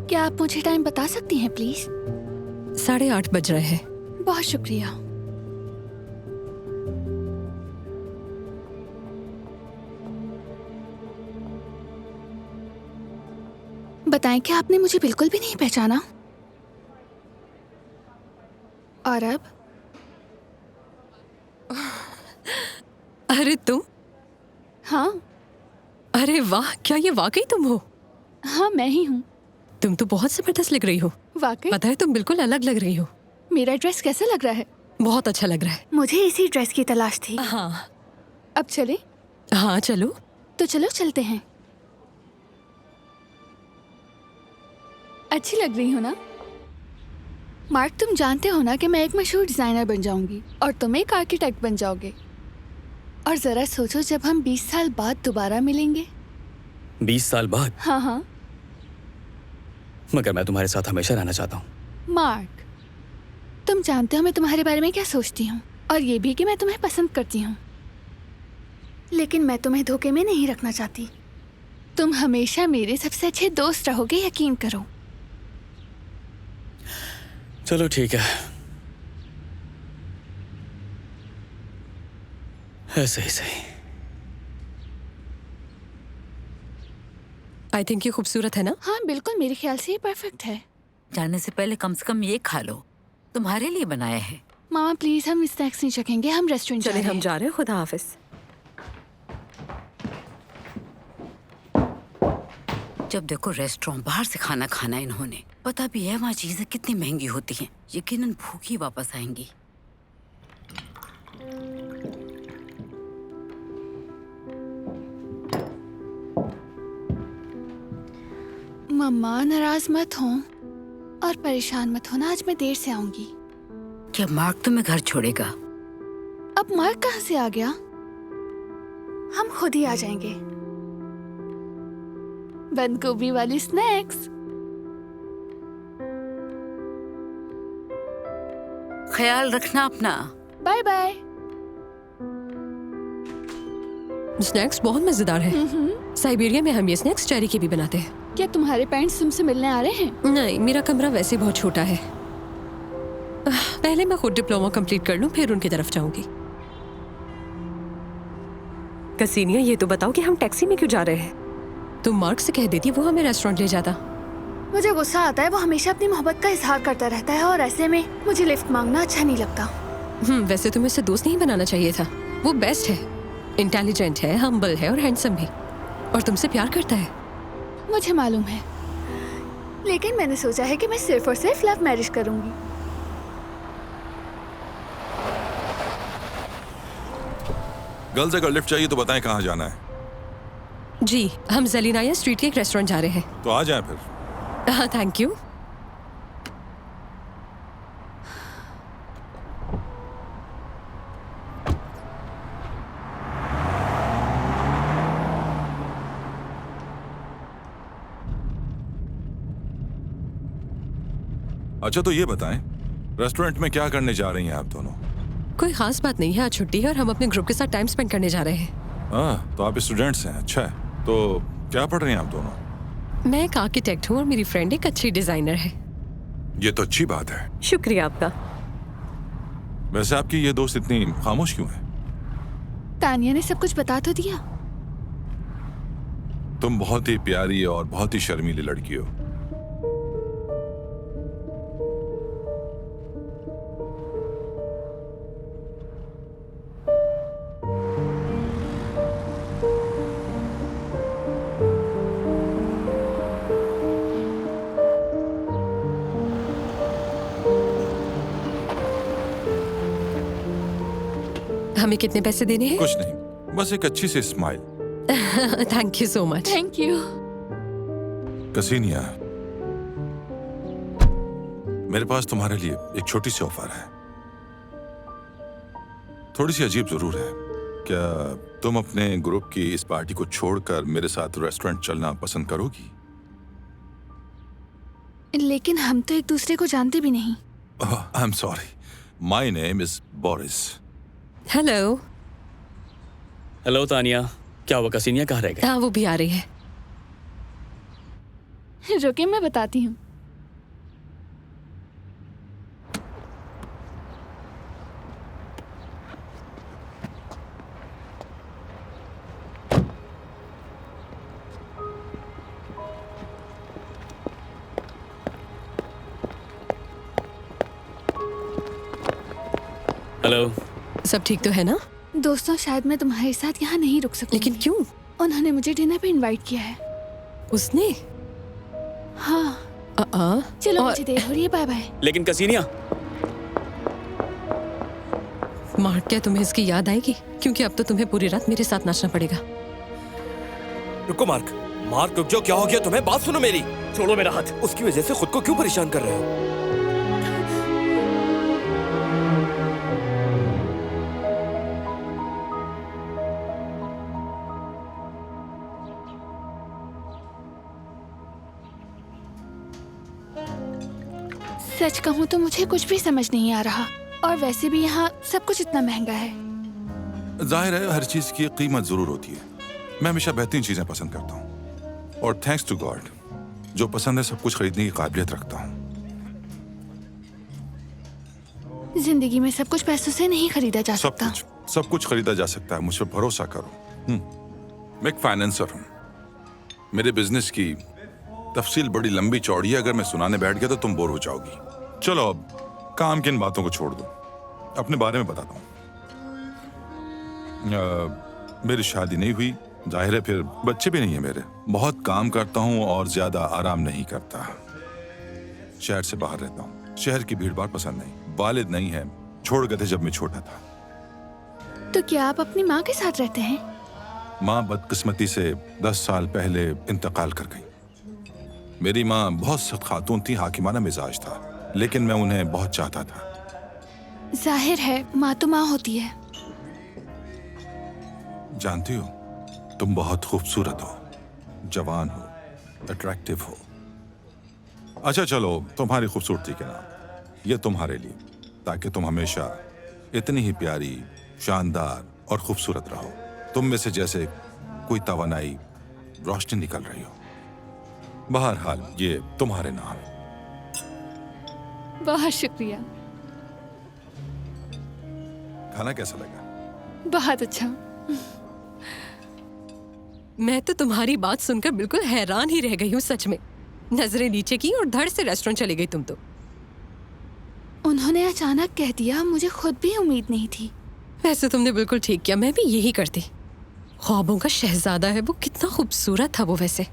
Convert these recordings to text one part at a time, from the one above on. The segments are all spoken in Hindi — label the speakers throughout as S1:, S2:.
S1: क्या आप मुझे टाइम बता सकती हैं प्लीज?
S2: 8:30 बज रहे हैं।
S1: बहुत शुक्रिया। बताएं, क्या आपने मुझे बिल्कुल भी नहीं पहचाना? और अब?
S2: अरे तुम?
S1: हाँ।
S2: अरे वाह, क्या ये वाकई तुम हो?
S1: हाँ, मैं ही हूँ।
S2: तुम तो बहुत जबरदस्त लग रही हो।
S1: वाकई?
S2: पता है, तुम बिल्कुल अलग लग रही हो।
S1: मेरा ड्रेस कैसा लग रहा है?
S2: बहुत अच्छा लग रहा है।
S1: मुझे इसी ड्रेस की तलाश थी।
S2: हाँ।
S1: अब चले?
S2: हाँ चलो।
S1: तो चलो चलते हैं। अच्छी लग रही हो ना? मार्क, तुम जानते हो ना कि मैं एक मशहूर डिजाइनर बन जाऊंगी और तुम एक आर्किटेक्ट बन जाओगे। और जरा सोचो, जब हम 20 साल बाद दोबारा मिलेंगे।
S3: 20 साल बाद?
S1: हाँ हाँ।
S3: मगर मैं तुम्हारे साथ हमेशा रहना चाहता हूँ।
S1: मार्क, तुम जानते हो मैं तुम्हारे बारे में क्या सोचती हूँ, और ये भी कि मैं तुम्हें पसंद करती हूँ। लेकिन मैं तुम्हें धोखे में नहीं रखना चाहती। तुम हमेशा मेरे सबसे अच्छे दोस्त रहोगे, यकीन करो।
S3: चलो ठीक है, ऐसे ही सही।
S2: आई थिंक ये खूबसूरत है ना?
S1: हाँ बिल्कुल, मेरे ख्याल से ये परफेक्ट है।
S4: जाने से पहले कम से कम ये खा लो, तुम्हारे लिए बनाया है।
S1: मामा प्लीज, हम स्नैक्स नहीं चखेंगे, हम रेस्टोरेंट
S2: चले,
S1: जा रहे
S2: हम
S1: हैं।
S2: जा रहे हैं। खुदा हाफिज।
S4: जब देखो रेस्टोरेंट, बाहर से खाना खाना इन्होंने। पता भी है वहाँ चीजें कितनी महंगी होती हैं। यकीनन भूखी वापस आएंगी।
S1: मम्मा नाराज मत हो और परेशान मत होना, आज मैं देर से आऊंगी।
S4: क्या मार्क तुम्हें घर छोड़ेगा?
S1: अब मार्क कहाँ से आ गया? हम खुद ही आ जाएंगे। बंद गोभी वाली स्नैक्स।
S4: ख्याल रखना अपना।
S1: Bye bye.
S2: स्नैक्स बहुत मजेदार है। साइबेरिया में हम ये स्नैक्स चेरी के भी बनाते हैं।
S1: क्या तुम्हारे पेरेंट्स तुमसे मिलने आ रहे हैं?
S2: नहीं, मेरा कमरा वैसे बहुत छोटा है। पहले मैं खुद डिप्लोमा कंप्लीट कर लूं, फिर उनकी तरफ जाऊंगी। कसीनिया, ये तो बताओ कि हम टैक्सी में क्यों जा रहे हैं? तुम मार्क से कह देती, वो हमें रेस्टोरेंट ले जाता।
S1: मुझे गुस्सा आता है, वो हमेशा अपनी मोहब्बत का इजहार करता रहता है और ऐसे में मुझे लिफ्ट मांगना अच्छा नहीं लगता।
S2: वैसे तुम्हें उससे दोस्त नहीं बनाना चाहिए था। वो बेस्ट है, इंटेलिजेंट है, हम्बल है और हैंडसम भी, और तुमसे प्यार करता है।
S1: मुझे मालूम है, लेकिन मैंने सोचा है कि मैं सिर्फ और सिर्फ लव मैरिज करूंगी।
S5: गर्ल्स, अगर लिफ्ट चाहिए तो बताएं कहाँ जाना है।
S2: जी, हम ज़ेलिनाया स्ट्रीट के एक रेस्टोरेंट जा रहे हैं।
S5: तो आ जाएं फिर।
S2: हाँ, थैंक यू।
S5: अच्छा तो ये बताएं, रेस्टोरेंट में क्या करने जा रही हैं आप दोनों?
S2: कोई खास बात नहीं है, आज छुट्टी है और हम अपने ग्रुप के साथ टाइम स्पेंड करने जा रहे हैं।
S5: हाँ, तो आप स्टूडेंट्स हैं, अच्छा है। तो क्या पढ़ रही हैं आप दोनों?
S2: मैं एक आर्किटेक्ट हूँ और मेरी फ्रेंड एक अच्छी डिजाइनर है।
S5: ये तो अच्छी बात है।
S2: शुक्रिया आपका।
S5: वैसे आपकी ये दोस्त इतनी खामोश क्यों है?
S1: तानिया ने सब कुछ बता तो दिया।
S5: तुम बहुत ही प्यारी और बहुत ही शर्मीली लड़की हो।
S2: हमें कितने पैसे देने हैं?
S5: कुछ नहीं, बस एक अच्छी सी smile.
S2: Thank you so much.
S1: Thank you.
S5: कसीनिया, मेरे पास तुम्हारे लिए एक छोटी सी ऑफर है। थोड़ी सी अजीब जरूर है। क्या तुम अपने ग्रुप की इस पार्टी को छोड़कर मेरे साथ रेस्टोरेंट चलना पसंद करोगी?
S1: लेकिन हम तो एक दूसरे को जानते भी नहीं।
S5: I am sorry, my name is Boris.
S2: Hello.
S3: Hello Tania, क्या हुआ? कसीनिया कहाँ रह गए?
S2: हाँ, वो भी आ रही है।
S1: रुके, मैं बताती हूँ।
S3: हेलो।
S2: सब ठीक तो है ना?
S1: दोस्तों, शायद मैं तुम्हारे साथ यहाँ नहीं रुक सकूंगी।
S2: लेकिन क्यों?
S1: उन्होंने मुझे डिनर पे इनवाइट किया है।
S2: उसने?
S1: हाँ। चलो, मुझे देर हो रही है, बाय बाय।
S3: लेकिन कसीनिया।
S2: मार्क, क्या तुम्हें इसकी याद आएगी? क्योंकि अब तो तुम्हें पूरी रात मेरे साथ नाचना पड़ेगा।
S6: रुको मार्क, मार्क रुक जाओ, क्या हो गया तुम्हें? बात सुनो मेरी।
S3: छोड़ो मेरा हाथ।
S6: उसकी वजह से खुद को क्यों परेशान कर रहे हो?
S1: सच कहूँ तो मुझे कुछ भी समझ नहीं आ रहा, और वैसे भी यहाँ सब कुछ इतना महंगा है।
S5: जाहिर है हर चीज की एक कीमत जरूर होती है। मैं हमेशा बेहतरीन चीजें पसंद करता हूँ, और थैंक्स टू गॉड जो पसंद है सब कुछ खरीदने की काबिलियत रखता हूँ।
S1: जिंदगी में सब कुछ पैसों से नहीं खरीदा जा सकता।
S5: सब कुछ खरीदा जा सकता है, मुझ पर भरोसा करो। मैं एक फाइनेंसर हूँ। मेरे बिजनेस की तफसील बड़ी लंबी चौड़ी है, अगर मैं सुनाने बैठ गया तो तुम बोर हो जाओगी। चलो अब काम की इन बातों को छोड़ दो, अपने बारे में बताता हूँ। मेरी शादी नहीं हुई, जाहिर है फिर बच्चे भी नहीं है मेरे। बहुत काम करता हूँ और ज्यादा आराम नहीं करता। शहर से बाहर रहता हूँ, शहर की भीड़ भाड़ पसंद नहीं। वालिद नहीं है, छोड़ गए थे जब मैं छोटा था।
S1: तो क्या आप अपनी माँ के साथ रहते हैं?
S5: माँ बदकिस्मती से 10 साल पहले इंतकाल कर गई। मेरी माँ बहुत सख्त खातून थी, हाकिमाना मिजाज था, लेकिन मैं उन्हें बहुत चाहता था।
S1: जाहिर है माँ तो माँ होती है।
S5: जानती हो, तुम बहुत खूबसूरत हो, जवान हो, अट्रैक्टिव हो। अच्छा चलो, तुम्हारी खूबसूरती के नाम ये तुम्हारे लिए, ताकि तुम हमेशा इतनी ही प्यारी, शानदार और खूबसूरत रहो। तुम में से जैसे कोई तवानाई, रोशनी निकल रही हो। बहरहाल ये तुम्हारे नाम।
S1: बहुत शुक्रिया।
S5: खाना कैसा लगा?
S1: बहुत अच्छा।
S2: मैं तो तुम्हारी बात सुनकर बिल्कुल हैरान ही रह गई हूँ, सच में। नजरें नीचे की और धड़ से रेस्टोरेंट चली गई तुम तो।
S1: उन्होंने अचानक कह दिया, मुझे खुद भी उम्मीद नहीं थी।
S2: वैसे तुमने बिल्कुल ठीक किया, मैं भी यही करती। ख्वाबों का शहजादा है वो, कितना खूबसूरत था वो। वैसे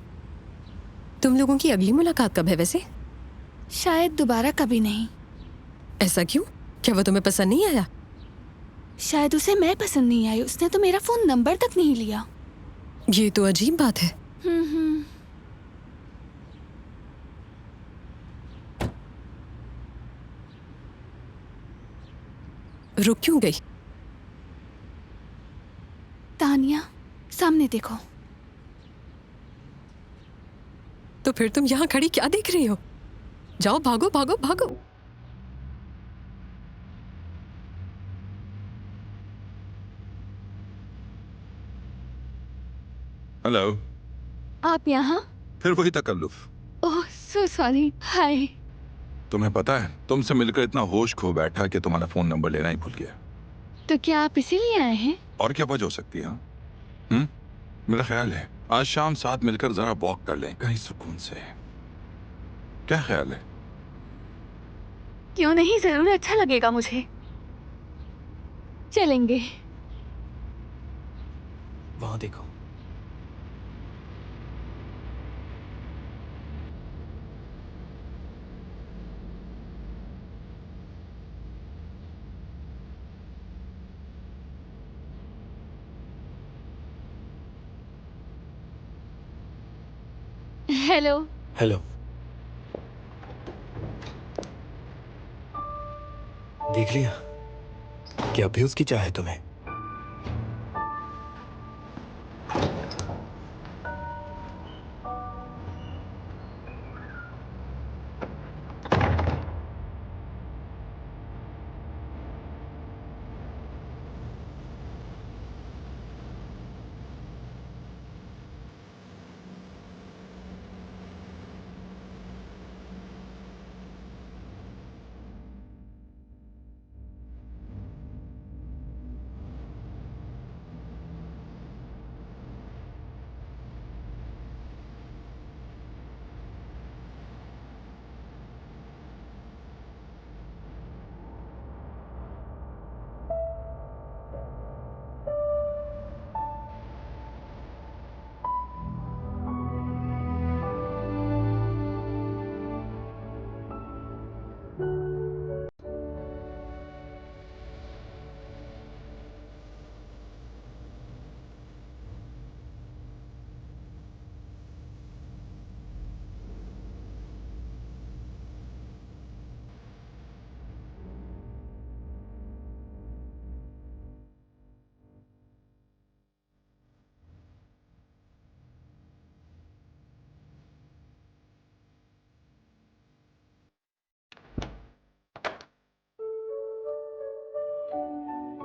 S2: तुम लोगों की अगली मुलाकात कब है वैसे?
S1: शायद दोबारा कभी नहीं।
S2: ऐसा क्यों? क्या वो तुम्हें पसंद नहीं आया?
S1: शायद उसे मैं पसंद नहीं आई, उसने तो मेरा फोन नंबर तक नहीं लिया।
S2: ये तो अजीब बात है। रुक क्यों गई?
S1: तानिया, सामने देखो।
S2: तो फिर तुम यहाँ खड़ी क्या देख रही हो? जाओ, भागो भागो भागो।
S5: हेलो।
S1: आप यहाँ?
S5: फिर वही तकल्लुफ।
S1: ओह, सो सॉरी। हाय।
S5: तुम्हें पता है, तुमसे मिलकर इतना होश खो बैठा कि तुम्हारा फोन नंबर लेना ही भूल गया।
S1: तो क्या आप इसीलिए आए हैं?
S5: और क्या वजह हो सकती है? मेरा ख्याल है आज शाम साथ मिलकर जरा वॉक कर लें कहीं सुकून से। क्या ख्याल है?
S1: क्यों नहीं, जरूर अच्छा लगेगा मुझे। चलेंगे।
S3: वहां देखो।
S1: हेलो।
S7: हेलो। देख लिया कि अब भी उसकी चाह है तुम्हें?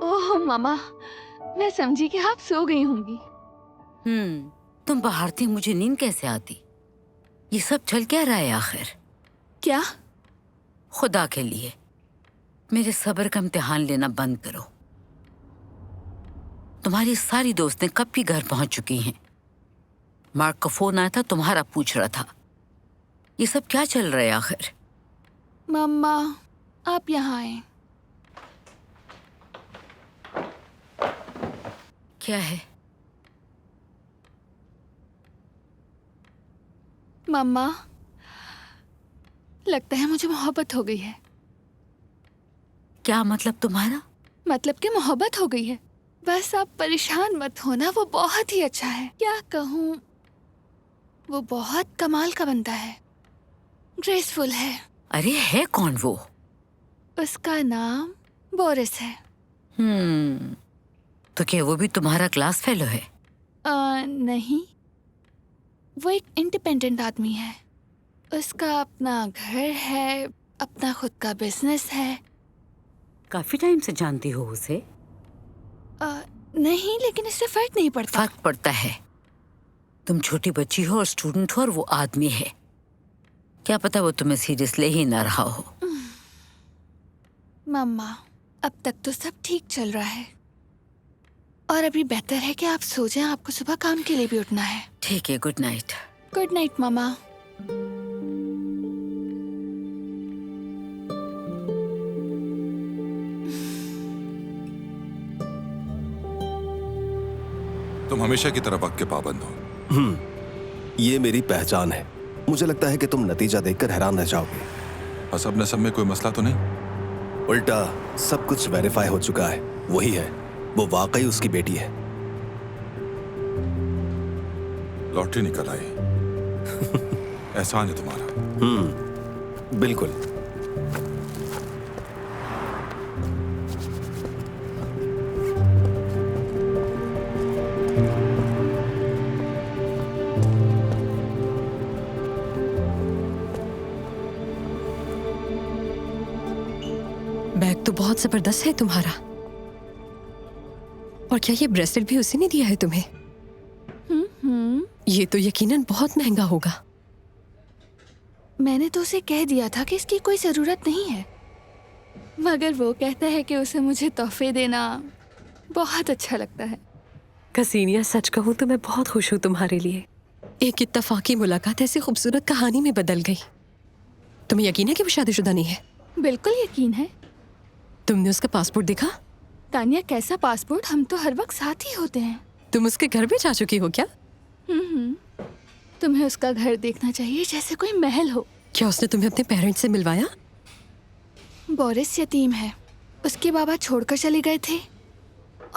S1: ओह मामा, मैं समझी कि आप सो गई होंगी।
S4: तुम बाहर थी, मुझे नींद कैसे आती? ये सब चल क्या रहा है आखिर?
S1: क्या?
S4: खुदा के लिए मेरे सब्र का इम्तिहान लेना बंद करो। तुम्हारी सारी दोस्तें कब की घर पहुंच चुकी हैं। मार्क का फोन आया था, तुम्हारा पूछ रहा था। ये सब क्या चल रहा है आखिर?
S1: मम्मा, आप यहाँ आए।
S4: क्या है?
S1: मम्मा, लगता है मुझे मोहब्बत हो गई है।
S4: क्या मतलब तुम्हारा?
S1: मतलब कि मोहब्बत हो गई है। बस आप परेशान मत होना, वो बहुत ही अच्छा है। क्या कहूँ, वो बहुत कमाल का बनता है, ग्रेसफुल है।
S4: अरे है कौन वो?
S1: उसका नाम बोरिस है।
S4: तो क्या वो भी तुम्हारा क्लास फेलो है?
S1: नहीं, वो एक इंडिपेंडेंट आदमी है। उसका अपना घर है, अपना खुद का बिजनेस है।
S4: काफी टाइम से जानती हो उसे?
S1: नहीं, लेकिन इससे फर्क नहीं पड़ता।
S4: फर्क पड़ता है। तुम छोटी बच्ची हो और स्टूडेंट हो, और वो आदमी है। क्या पता वो तुम्हें सीरियस ले ही ना रहा हो।
S1: मम्मा, अब तक तो सब ठीक चल रहा है, और अभी बेहतर है कि आप सो जाएं। आपको सुबह काम के लिए भी उठना है।
S4: ठीक है, गुड नाइट।
S1: गुड नाइट मामा।
S5: तुम हमेशा की तरह वक्त के पाबंद हो।
S8: ये मेरी पहचान है। मुझे लगता है कि तुम नतीजा देखकर हैरान रह जाओगे।
S5: असब नसब में कोई मसला तो नहीं?
S8: उल्टा सब कुछ वेरीफाई हो चुका है। वही है, वो वाकई उसकी बेटी है।
S5: लॉटरी निकल आई। एहसान है तुम्हारा।
S8: बिल्कुल।
S2: बैग तो बहुत जबरदस्त है तुम्हारा। और क्या ये ब्रेसलेट भी उसी ने दिया है तुम्हें? ये तो यकीनन बहुत महंगा होगा।
S1: मैंने तो उसे कह दिया था कि इसकी कोई जरूरत नहीं है, मगर वो कहता है कि उसे मुझे तोहफे देना बहुत अच्छा लगता है।
S2: कसीनिया, सच कहूँ तो मैं बहुत खुश हूँ तुम्हारे लिए। एक इत्तफाकी मुलाकात ऐसी खूबसूरत कहानी में बदल गई। तुम्हें यकीन है कि वो शादीशुदा नहीं है?
S1: बिल्कुल यकीन है।
S2: तुमने उसका पासपोर्ट देखा?
S1: तानिया, कैसा पासपोर्ट? हम तो हर वक्त साथ ही होते हैं।
S2: तुम उसके घर भी जा चुकी हो क्या?
S1: तुम्हें उसका घर देखना चाहिए, जैसे कोई महल हो।
S2: क्या उसने तुम्हें अपने पेरेंट्स से मिलवाया?
S1: बोरिस यतीम है। उसके बाबा छोड़कर चले गए थे,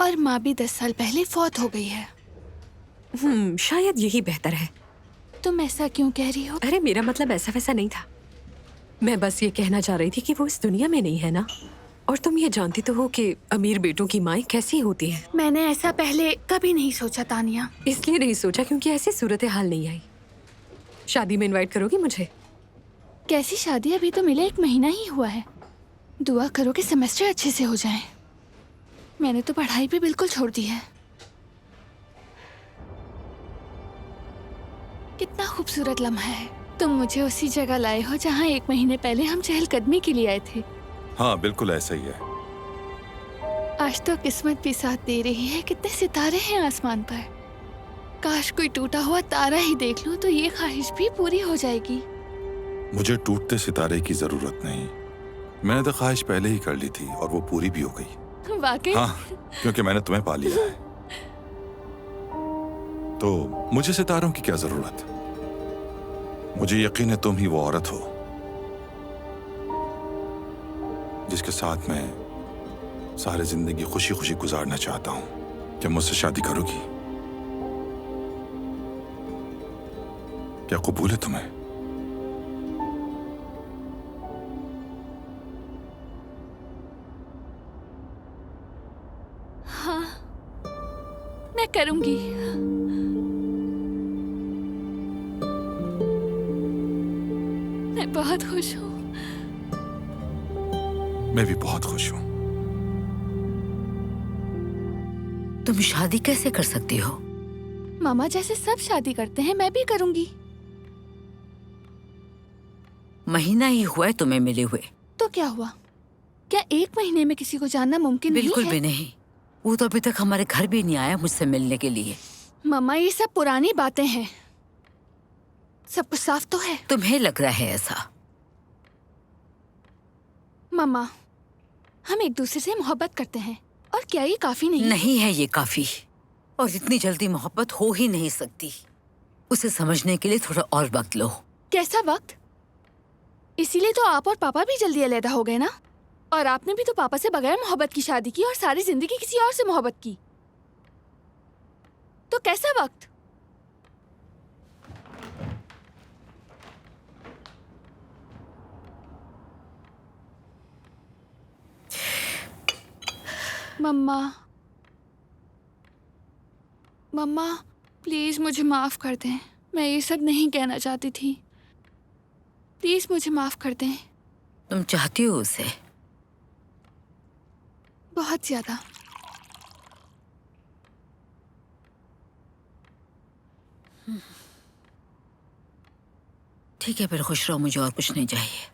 S1: और माँ भी 10 साल पहले फौत हो गई है।
S2: शायद यही बेहतर है।
S1: तुम ऐसा क्यों कह रही हो?
S2: अरे मेरा मतलब ऐसा वैसा नहीं था। मैं बस ये कहना चाह रही थी कि वो इस दुनिया में नहीं है ना। और तुम ये जानती तो हो कि अमीर बेटों की माएँ कैसी होती हैं।
S1: मैंने ऐसा पहले कभी नहीं सोचा तानिया।
S2: इसलिए नहीं सोचा क्योंकि ऐसी सूरत हाल नहीं आई। शादी में इनवाइट करोगी मुझे?
S1: कैसी शादी? अभी तो मिले 1 महीना ही हुआ है। दुआ करो कि सेमेस्टर अच्छे से हो जाए। मैंने तो पढ़ाई भी बिल्कुल छोड़ दी है। कितना खूबसूरत लम्हा है। तुम मुझे उसी जगह लाए हो जहाँ 1 महीने पहले हम चहलकदमी के लिए आए थे।
S5: हाँ बिल्कुल ऐसा ही है।
S1: आज तो किस्मत भी साथ दे रही है। कितने सितारे हैं आसमान पर। काश कोई टूटा हुआ तारा ही देख लूं तो ये ख्वाहिश भी पूरी हो जाएगी।
S5: मुझे टूटते सितारे की जरूरत नहीं। मैंने तो ख्वाहिश पहले ही कर ली थी और वो पूरी भी हो गई।
S1: वाकई?
S5: हाँ, क्योंकि मैंने तुम्हें पा लिया है। तो मुझे सितारों की क्या जरूरत? मुझे यकीन है तुम ही वो औरत हो जिसके साथ मैं सारी जिंदगी खुशी खुशी गुजारना चाहता हूं। क्या मुझसे शादी करोगी? क्या कबूल है तुम्हें?
S1: हाँ, मैं करूंगी। मैं बहुत खुश हूँ।
S5: मैं भी बहुत खुश हूं।
S4: तुम शादी कैसे कर सकती हो?
S1: मामा जैसे सब शादी करते हैं, मैं भी करूंगी।
S4: महीना ही हुआ है तुम्हें मिले हुए।
S1: तो क्या हुआ? क्या 1 महीने में किसी को जानना मुमकिन नहीं है?
S4: बिल्कुल भी नहीं। वो तो अभी तक हमारे घर भी नहीं आया मुझसे मिलने के लिए।
S1: मामा ये सब पुरानी बातें हैं। सब कुछ साफ तो है।
S4: तुम्हें लग रहा है ऐसा?
S1: मामा, हम एक दूसरे से मोहब्बत करते हैं और क्या ये काफी नहीं?
S4: नहीं है ये काफी। और इतनी जल्दी मोहब्बत हो ही नहीं सकती। उसे समझने के लिए थोड़ा और वक्त लो।
S1: कैसा वक्त? इसीलिए तो आप और पापा भी जल्दी अलग हो गए ना। और आपने भी तो पापा से बगैर मोहब्बत की शादी की और सारी जिंदगी किसी और से मोहब्बत की। तो कैसा वक्त? मम्मा, मम्मा प्लीज मुझे माफ कर दें। मैं ये सब नहीं कहना चाहती थी। प्लीज मुझे माफ कर दें।
S4: तुम चाहती हो उसे?
S1: बहुत ज्यादा।
S4: ठीक है फिर खुश रहो, मुझे और कुछ नहीं चाहिए।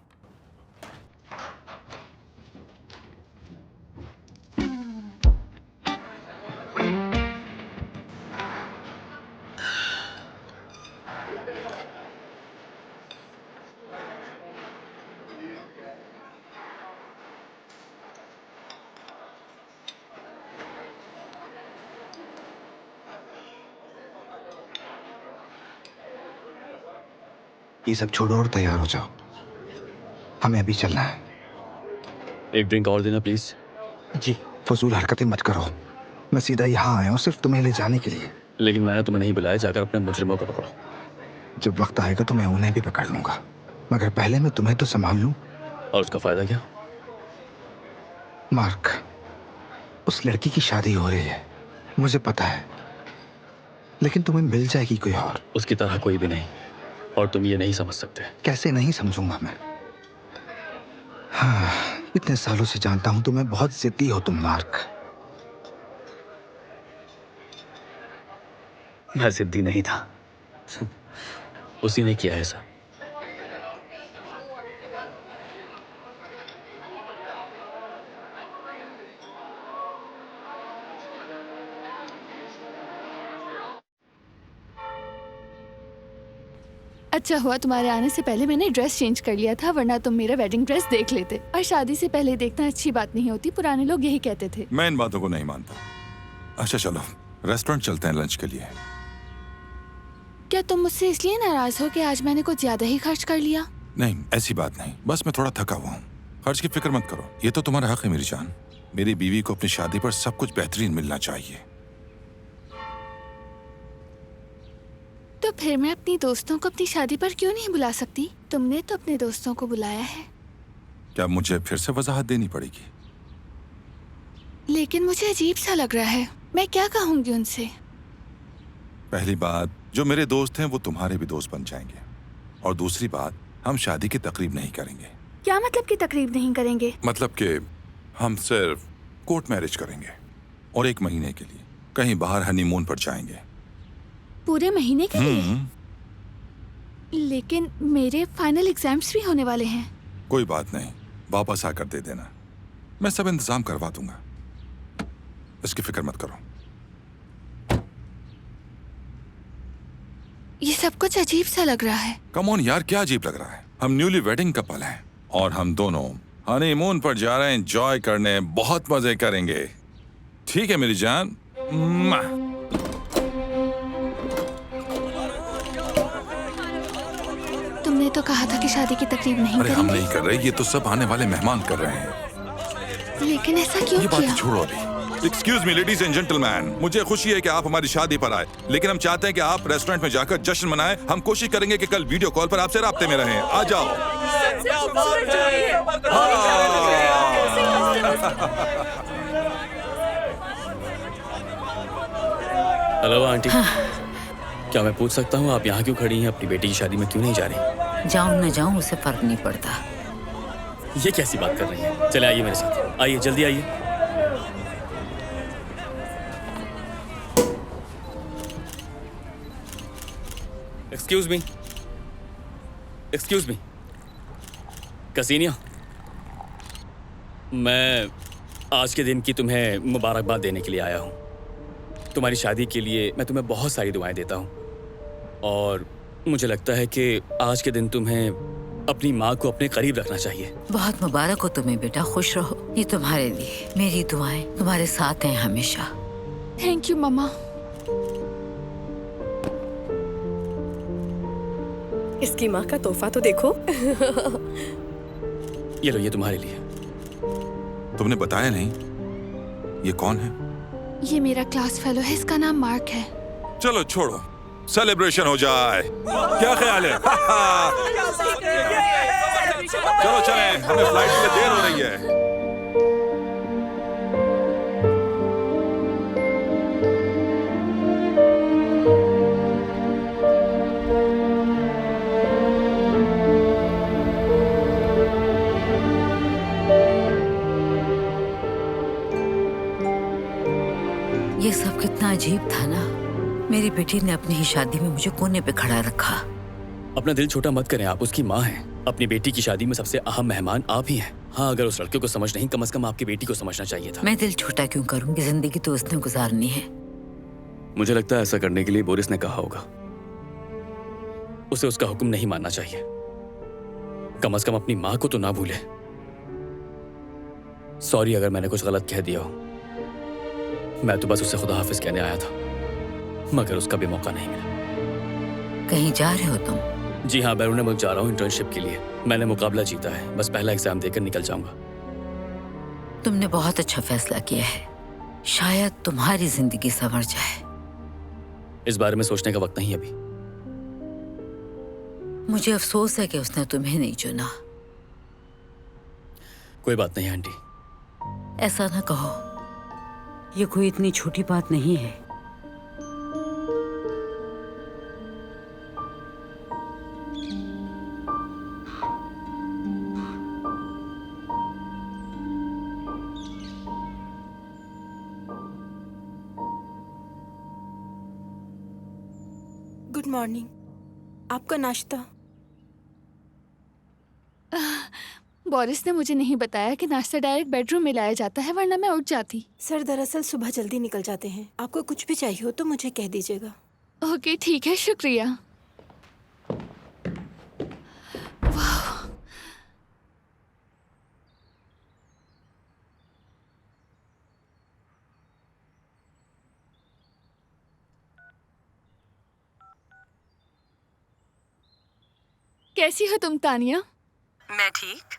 S9: ये सब छोड़ो और तैयार हो जाओ। हमें अभी चलना है।
S3: एक ड्रिंक और देना प्लीज।
S9: जी, फजूल हरकतें मत करो। मैं सीधा यहाँ आया हूँ सिर्फ तुम्हें ले जाने के लिए।
S3: लेकिन मैंने तुम्हें नहीं बुलाया। जाकर अपने मुजरिमों को पकड़ो।
S9: जब वक्त आएगा तो मैं उन्हें भी पकड़ लूंगा, मगर पहले मैं तुम्हें तो संभाल लूं।
S3: और उसका फायदा क्या?
S9: मार्क, उस लड़की की शादी हो रही है, मुझे पता है, लेकिन तुम्हें मिल जाएगी कोई और।
S3: उसकी तरह कोई भी नहीं, और तुम ये नहीं समझ सकते।
S9: कैसे नहीं समझूंगा मैं? हाँ, इतने सालों से जानता हूं तुम्हें बहुत जिद्दी हो तुम मार्क।
S3: मैं जिद्दी नहीं था। उसी ने किया ऐसा।
S1: अच्छा हुआ तुम्हारे आने से पहले मैंने ड्रेस चेंज कर लिया था, वरना तुम मेरा वेडिंग ड्रेस देख लेते। और शादी से पहले देखना अच्छी बात नहीं होती, पुराने लोग यही कहते थे।
S5: मैं इन बातों को नहीं मानता। अच्छा चलो रेस्टोरेंट चलते हैं लंच के लिए।
S1: क्या तुम मुझसे इसलिए नाराज हो कि आज मैंने कुछ ज्यादा ही खर्च कर लिया?
S5: नहीं, ऐसी बात नहीं, बस मैं थोड़ा थका हुआ हूँ। खर्च की फिक्र मत करो, ये तो तुम्हारा हक है मेरी जान। मेरी बीवी को अपनी शादी पर सब कुछ बेहतरीन मिलना चाहिए।
S1: तो फिर मैं अपनी दोस्तों को अपनी शादी पर क्यों नहीं बुला सकती? तुमने तो अपने दोस्तों को बुलाया है।
S5: क्या मुझे फिर से वजाहत देनी पड़ेगी?
S1: लेकिन मुझे अजीब सा लग रहा है। मैं क्या कहूँगी उनसे?
S5: पहली बात, जो मेरे दोस्त हैं वो तुम्हारे भी दोस्त बन जाएंगे, और दूसरी बात, हम शादी की तकरीब नहीं करेंगे।
S1: क्या मतलब कि तकरीब नहीं करेंगे?
S5: मतलब कि हम सिर्फ कोर्ट मैरिज करेंगे और 1 महीने के लिए कहीं बाहर हनीमून पर जाएंगे।
S1: पूरे महीने के लिए? लेकिन मेरे फाइनल एग्जाम्स भी होने वाले हैं।
S5: कोई बात नहीं, वापस आकर दे देना, मैं सब इंतजाम करवा दूंगा, इसकी फिक्र मत करो।
S1: ये सब कुछ अजीब सा लग रहा है।
S5: कम ऑन यार, क्या अजीब लग रहा है? हम न्यूली वेडिंग कपल हैं और हम दोनों हनीमून पर जा रहे हैं, एंजॉय करने, बहुत मजे करेंगे। ठीक है मेरी जान।
S1: तुमने तो कहा था कि शादी की तकरीब नहीं
S5: अरे हम
S1: करेंगे।
S5: नहीं कर रहे, ये तो सब आने वाले मेहमान कर रहे हैं।
S1: लेकिन ऐसा क्यों
S5: ये
S1: किया?
S5: बात छोड़ो अभी। Excuse me ladies and gentleman, मुझे खुशी है कि आप हमारी शादी पर आए, लेकिन हम चाहते हैं कि आप रेस्टोरेंट में जाकर जश्न मनाएं। हम कोशिश करेंगे कि कल वीडियो कॉल पर आपसे राब्ते में रहें। आ जाओ।
S3: Hello aunty. क्या मैं पूछ सकता हूँ आप यहाँ क्यों खड़ी हैं? अपनी बेटी की शादी में क्यों नहीं जा रही?
S4: जाऊं न जाऊं उससे फर्क नहीं पड़ता।
S3: ये कैसी बात कर रही हैं? चले आइए मेरे साथ, आइए जल्दी आइए। एक्सक्यूज मी कसीनिया, मैं आज के दिन की तुम्हें मुबारकबाद देने के लिए आया हूँ। तुम्हारी शादी के लिए मैं तुम्हें बहुत सारी दुआएं देता हूँ, और मुझे लगता है कि आज के दिन तुम्हें अपनी माँ को अपने करीब रखना चाहिए।
S4: बहुत मुबारक हो तुम्हें बेटा, खुश रहो। ये तुम्हारे लिए मेरी दुआएं तुम्हारे साथ हैं हमेशा।
S1: थैंक यू मम्मा।
S2: इसकी माँ का तोहफा तो देखो।
S3: ये लो, ये तुम्हारे लिए।
S5: तुमने बताया नहीं, ये कौन है?
S1: ये मेरा क्लास फेलो है, इसका नाम मार्क है।
S5: चलो छोड़ो, सेलिब्रेशन हो जाए। क्या ख्याल है? चलो चलें, हमें फ्लाइट के लिए देर हो रही है।
S4: ये सब कितना अजीब था ना। मेरी बेटी ने अपनी ही शादी में मुझे कोने पे खड़ा रखा।
S3: अपना दिल छोटा मत करें, आप उसकी माँ हैं। अपनी बेटी की शादी में सबसे अहम मेहमान आप ही हैं। हाँ, अगर उस लड़के को समझ नहीं, कम से कम आपकी बेटी को समझना चाहिए था।
S4: मैं दिल छोटा क्यों करूंगी? जिंदगी तो उसने गुजारनी है।
S3: मुझे लगता है ऐसा करने के लिए बोरिस ने कहा होगा। उसे उसका हुक्म नहीं मानना चाहिए। कम से कम अपनी माँ को तो ना भूले। सॉरी अगर मैंने कुछ गलत कह दिया हो। मैं तो बस उसे खुदा हाफिज कहने आया था, मगर उसका भी मौका नहीं मिला।
S4: कहीं जा रहे हो तुम?
S3: जी हाँ, बैरून मुल्क जा रहा हूँ इंटर्नशिप के लिए। मैंने मुकाबला जीता है, बस पहला एग्जाम देकर निकल जाऊंगा।
S4: तुमने बहुत अच्छा फैसला किया है। शायद तुम्हारी जिंदगी संवर जाए।
S3: इस बारे में सोचने का वक्त नहीं अभी।
S4: मुझे अफसोस है कि उसने तुम्हें नहीं चुना।
S3: कोई बात नहीं आंटी।
S4: ऐसा ना कहो, ये कोई इतनी छोटी बात नहीं है।
S10: Good morning. आपका नाश्ता?
S1: बोरिस ने मुझे नहीं बताया कि नाश्ता डायरेक्ट बेडरूम में लाया जाता है, वरना मैं उठ जाती।
S10: सर दरअसल सुबह जल्दी निकल जाते हैं। आपको कुछ भी चाहिए हो तो मुझे कह दीजिएगा।
S1: ओके ठीक है, शुक्रिया। वाह। कैसी हो तुम तानिया?
S11: मैं ठीक।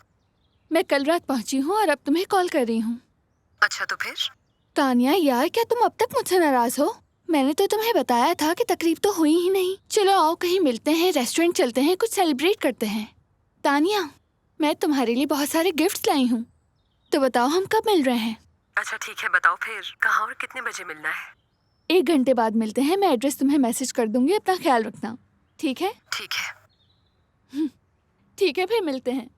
S1: मैं कल रात पहुंची हूँ और अब तुम्हें कॉल कर रही हूँ।
S11: अच्छा तो फिर?
S1: तानिया यार, क्या तुम अब तक मुझसे नाराज हो? मैंने तो तुम्हें बताया था कि तकरीब तो हुई ही नहीं। चलो आओ कहीं मिलते हैं, रेस्टोरेंट चलते हैं, कुछ सेलिब्रेट करते हैं। तानिया, मैं तुम्हारे लिए बहुत सारे गिफ्ट्स लाई हूँ, तो बताओ हम कब मिल रहे हैं?
S2: अच्छा ठीक है, बताओ फिर कहाँ और कितने बजे मिलना है?
S1: 1 घंटे बाद मिलते हैं। मैं एड्रेस तुम्हें मैसेज कर दूंगी, अपना ख्याल रखना, ठीक है?
S2: ठीक है।
S1: ठीक है, फिर मिलते हैं।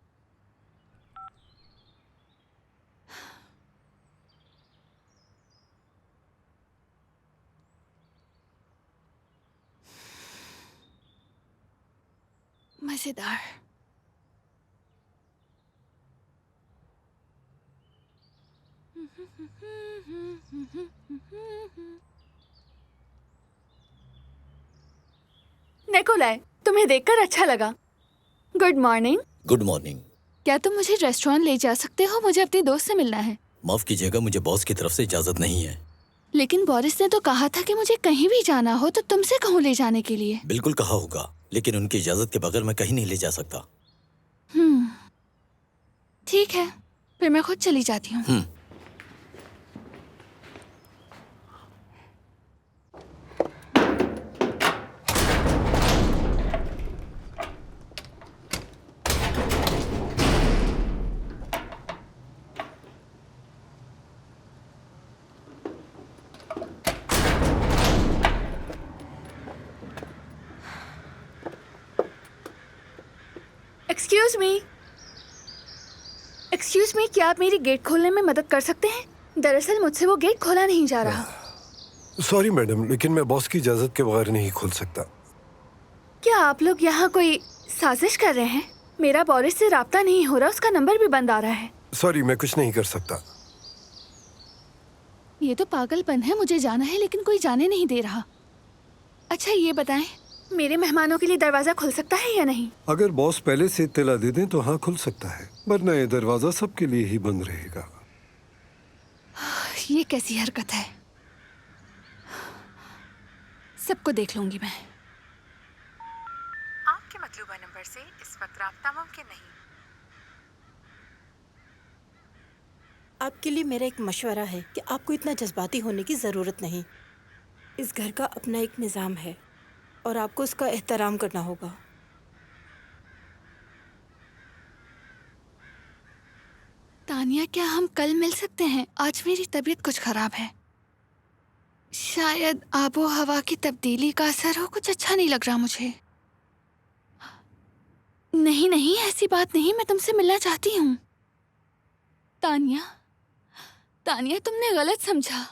S1: मजेदार। निकोलाई, तुम्हें देखकर अच्छा लगा। Good morning.
S8: Good morning.
S1: क्या तुम मुझे रेस्टोरेंट ले जा सकते हो? मुझे अपनी दोस्त से मिलना है।
S8: माफ कीजिएगा, मुझे बॉस की तरफ से इजाजत नहीं है।
S1: लेकिन बोरिस ने तो कहा था कि मुझे कहीं भी जाना हो तो तुमसे कहूँ ले जाने के लिए।
S8: बिल्कुल कहा होगा, लेकिन उनकी इजाजत के बगैर मैं कहीं नहीं ले जा सकता।
S1: ठीक है, फिर मैं खुद चली जाती हूँ। एक्सक्यूज मी, क्या आप मेरी गेट खोलने में मदद कर सकते हैं? दरअसल मुझसे वो गेट खोला नहीं जा रहा।
S11: सॉरी मैडम, लेकिन मैं बॉस की इजाजत के बगैर नहीं खोल सकता।
S1: क्या आप लोग यहाँ कोई साजिश कर रहे हैं? मेरा बोरिस से राब्ता नहीं हो रहा, उसका नंबर भी बंद आ रहा है।
S11: सॉरी, मैं कुछ नहीं कर सकता।
S1: ये तो पागलपन है, मुझे जाना है लेकिन कोई जाने नहीं दे रहा। अच्छा ये बताएं, मेरे मेहमानों के लिए दरवाजा खुल सकता है या नहीं?
S11: अगर बॉस पहले से इत्तला दे दें तो हाँ खुल सकता है, वरना ये दरवाजा सबके लिए ही बंद रहेगा।
S1: ये कैसी हरकत है? सबको देख लूंगी मैं।
S2: आपके मतलूबा नंबर से इस वक्त राब्ता मुमकिन नहीं।
S10: आपके लिए मेरा एक मशवरा है कि आपको इतना जज्बाती होने की ज़रूरत नहीं। इस घर का अपना एक निज़ाम है और आपको उसका एहतराम करना होगा।
S1: तानिया, क्या हम कल मिल सकते हैं? आज मेरी तबीयत कुछ खराब है। शायद आबो हवा की तब्दीली का असर हो, कुछ अच्छा नहीं लग रहा मुझे। नहीं नहीं, ऐसी बात नहीं, मैं तुमसे मिलना चाहती हूँ। तानिया, तानिया तुमने गलत समझा।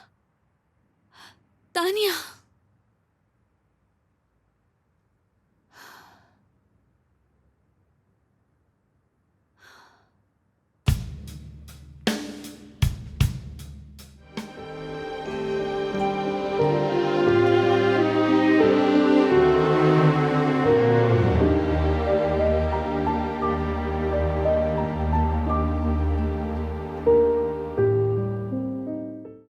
S1: तानिया।